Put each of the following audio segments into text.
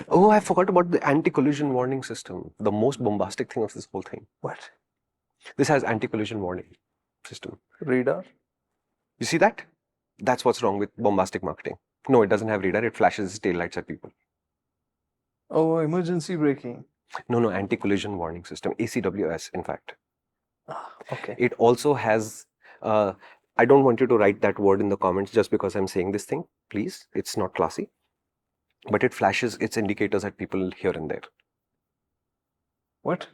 Oh, I forgot about the anti-collision warning system. The most bombastic thing of this whole thing. What? This has anti-collision warning system. Radar? You see that? That's what's wrong with bombastic marketing. No, it doesn't have radar. It flashes its taillights at people. Oh, emergency braking. No, anti-collision warning system. A.C.W.S, in fact. Okay. It also has, I don't want you to write that word in the comments just because I'm saying this thing. Please, it's not classy. But it flashes its indicators at people here and there. What?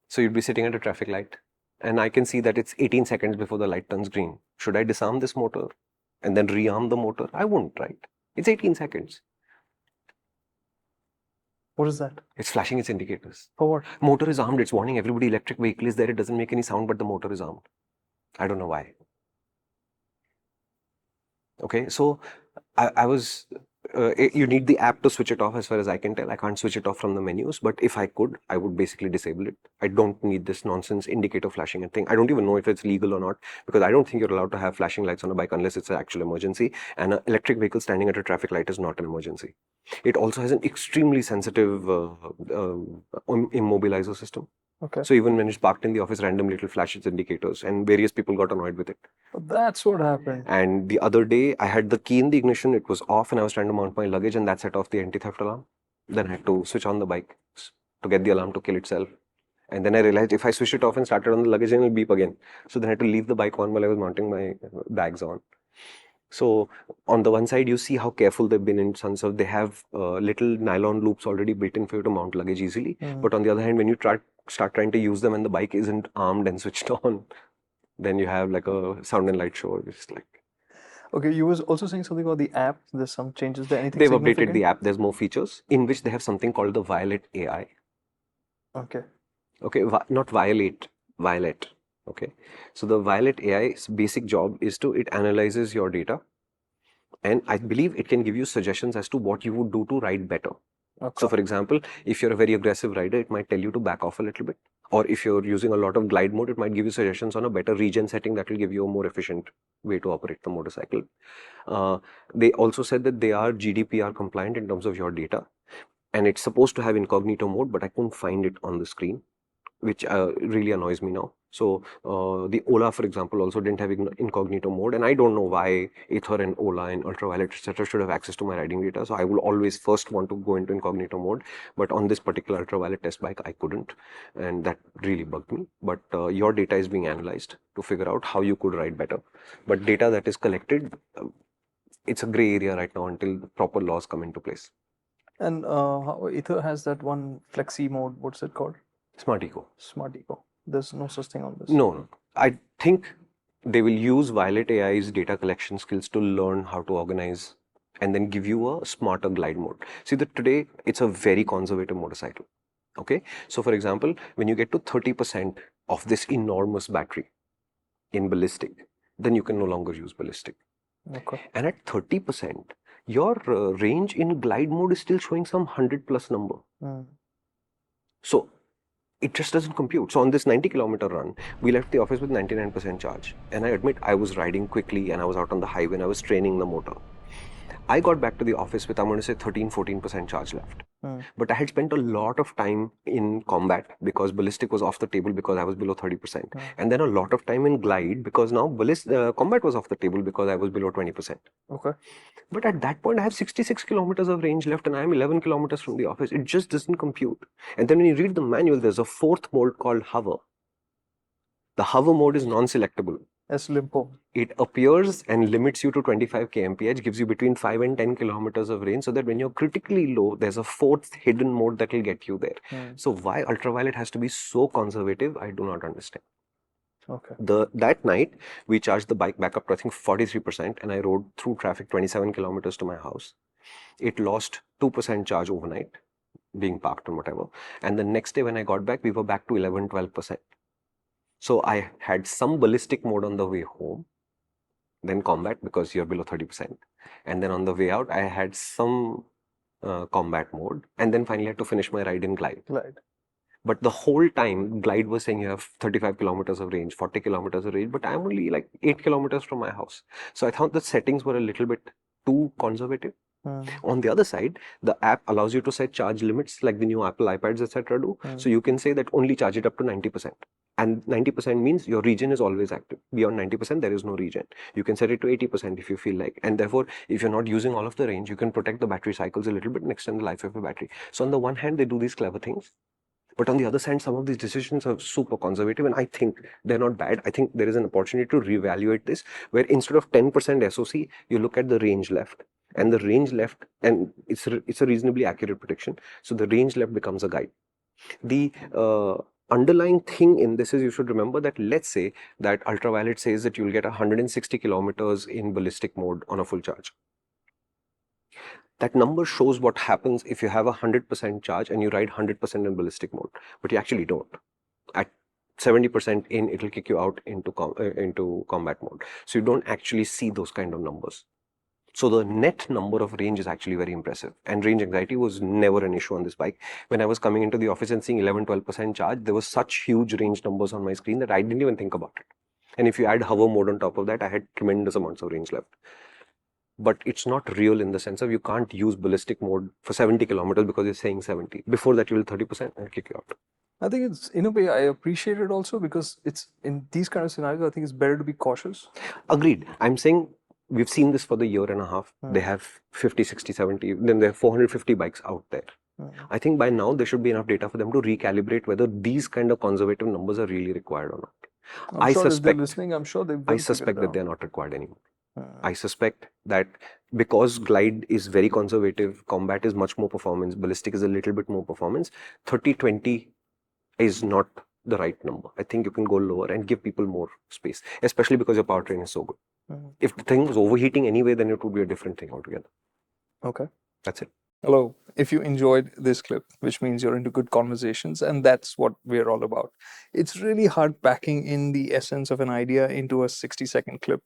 So you'd be sitting at a traffic light and I can see that it's 18 seconds before the light turns green. Should I disarm this motor and then rearm the motor? I won't, right? It's 18 seconds. What is that? It's flashing its indicators. For what? Motor is armed. It's warning everybody electric vehicle is there. It doesn't make any sound, but the motor is armed. I don't know why. Okay, so you need the app to switch it off as far as I can tell. I can't switch it off from the menus, but if I could, I would basically disable it. I don't need this nonsense indicator flashing and thing. I don't even know if it's legal or not, because I don't think you're allowed to have flashing lights on a bike unless it's an actual emergency. And an electric vehicle standing at a traffic light is not an emergency. It also has an extremely sensitive immobilizer system. Okay. So even when it's parked in the office, randomly it will flash its indicators, and various people got annoyed with it. That's what happened. And the other day, I had the key in the ignition, it was off, and I was trying to mount my luggage, and that set off the anti-theft alarm. Then I had to switch on the bike to get the alarm to kill itself. And then I realized if I switched it off and started on the luggage, then it'll beep again. So then I had to leave the bike on while I was mounting my bags on. So on the one side, you see how careful they've been in terms of they have little nylon loops already built in for you to mount luggage easily. But on the other hand, when you start trying to use them and the bike isn't armed and switched on, then you have like a sound and light show. Just like. Okay, you was also saying something about the app. There's some changes there. Anything They've updated significant? the app. There's more features in which they have something called the Violette A.I. Okay. Okay, not Violette. Okay, so the Violette AI's basic job is it analyzes your data, and I believe it can give you suggestions as to what you would do to ride better. Okay. So for example, if you're a very aggressive rider, it might tell you to back off a little bit. Or if you're using a lot of glide mode, it might give you suggestions on a better regen setting that will give you a more efficient way to operate the motorcycle. They also said that they are GDPR compliant in terms of your data, and it's supposed to have incognito mode, but I couldn't find it on the screen, which really annoys me now. So the Ola, for example, also didn't have incognito mode, and I don't know why Ather and Ola and Ultraviolette, etc. should have access to my riding data. So I will always first want to go into incognito mode, but on this particular Ultraviolette test bike, I couldn't, and that really bugged me. But your data is being analyzed to figure out how you could ride better. But data that is collected, it's a gray area right now until the proper laws come into place. And how Ather has that one flexi mode. What's it called? Smart Eco. Smart Eco. There's no such thing on this. No. I think they will use Violette AI's data collection skills to learn how to organize and then give you a smarter glide mode. See that today it's a very conservative motorcycle. Okay. So for example, when you get to 30% of this enormous battery in ballistic, then you can no longer use ballistic. Okay. And at 30%, your range in glide mode is still showing some 100+ number. So it just doesn't compute. So on this 90-kilometer run, we left the office with 99% charge. And I admit I was riding quickly and I was out on the highway and I was training the motor. I got back to the office with, I'm going to say, 13-14% charge left. But I had spent a lot of time in combat because ballistic was off the table because I was below 30%. And then a lot of time in glide because now combat was off the table because I was below 20%. Okay. But at that point, I have 66 kilometers of range left and I am 11 kilometers from the office. It just doesn't compute. And then when you read the manual, there's a fourth mode called hover. The hover mode is non-selectable. As limpo. It appears and limits you to 25 kmph, gives you between 5 and 10 kilometers of range, so that when you're critically low, there's a fourth hidden mode that will get you there. So why Ultraviolette has to be so conservative, I do not understand. Okay. That night, we charged the bike back up to I think 43%, and I rode through traffic 27 kilometers to my house. It lost 2% charge overnight, being parked and whatever. And the next day when I got back, we were back to 11-12%. So I had some ballistic mode on the way home, then combat because you're below 30%. And then on the way out, I had some combat mode, and then finally had to finish my ride in glide. But the whole time, glide was saying you have 35 kilometers of range, 40 kilometers of range, but I'm only like 8 kilometers from my house. So I thought the settings were a little bit too conservative. On the other side, the app allows you to set charge limits like the new Apple iPads, etc. do. So you can say that only charge it up to 90%. And 90% means your regen is always active. Beyond 90%, there is no regen. You can set it to 80% if you feel like. And therefore, if you're not using all of the range, you can protect the battery cycles a little bit and extend the life of your battery. So on the one hand, they do these clever things. But on the other side, some of these decisions are super conservative, and I think they're not bad. I think there is an opportunity to reevaluate this, where instead of 10% SOC, you look at the range left. And the range left, and it's a reasonably accurate prediction. So the range left becomes a guide. The underlying thing in this is you should remember that let's say that Ultraviolette says that you'll get 160 kilometers in ballistic mode on a full charge. That number shows what happens if you have 100% charge and you ride 100% in ballistic mode, but you actually don't. At 70% in, it'll kick you out into combat mode. So you don't actually see those kind of numbers. So the net number of range is actually very impressive, and range anxiety was never an issue on this bike. When I was coming into the office and seeing 11-12% charge, there was such huge range numbers on my screen that I didn't even think about it. And if you add hover mode on top of that, I had tremendous amounts of range left. But it's not real in the sense of you can't use ballistic mode for 70 kilometers because you're saying 70. Before that, you will 30% and kick you out. I think it's, in a way, I appreciate it also because it's in these kind of scenarios, I think it's better to be cautious. Agreed. I'm saying we've seen this for the year and a half. They have 50, 60, 70, then there are 450 bikes out there. I think by now there should be enough data for them to recalibrate whether these kind of conservative numbers are really required or not. I'm sure if they're listening, I'm sure they will. I suspect that they're not required anymore. I suspect that because glide is very conservative, combat is much more performance, ballistic is a little bit more performance, 30-20 is not the right number. I think you can go lower and give people more space, especially because your powertrain is so good. If the thing was overheating anyway, then it would be a different thing altogether. Okay. That's it. Hello. If you enjoyed this clip, which means you're into good conversations, and that's what we're all about. It's really hard packing in the essence of an idea into a 60-second clip.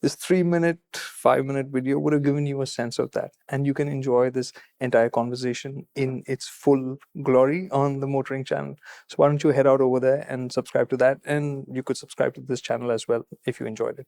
This 3-minute, 5-minute video would have given you a sense of that, and you can enjoy this entire conversation in its full glory on the MotorInc channel. So why don't you head out over there and subscribe to that, and you could subscribe to this channel as well if you enjoyed it.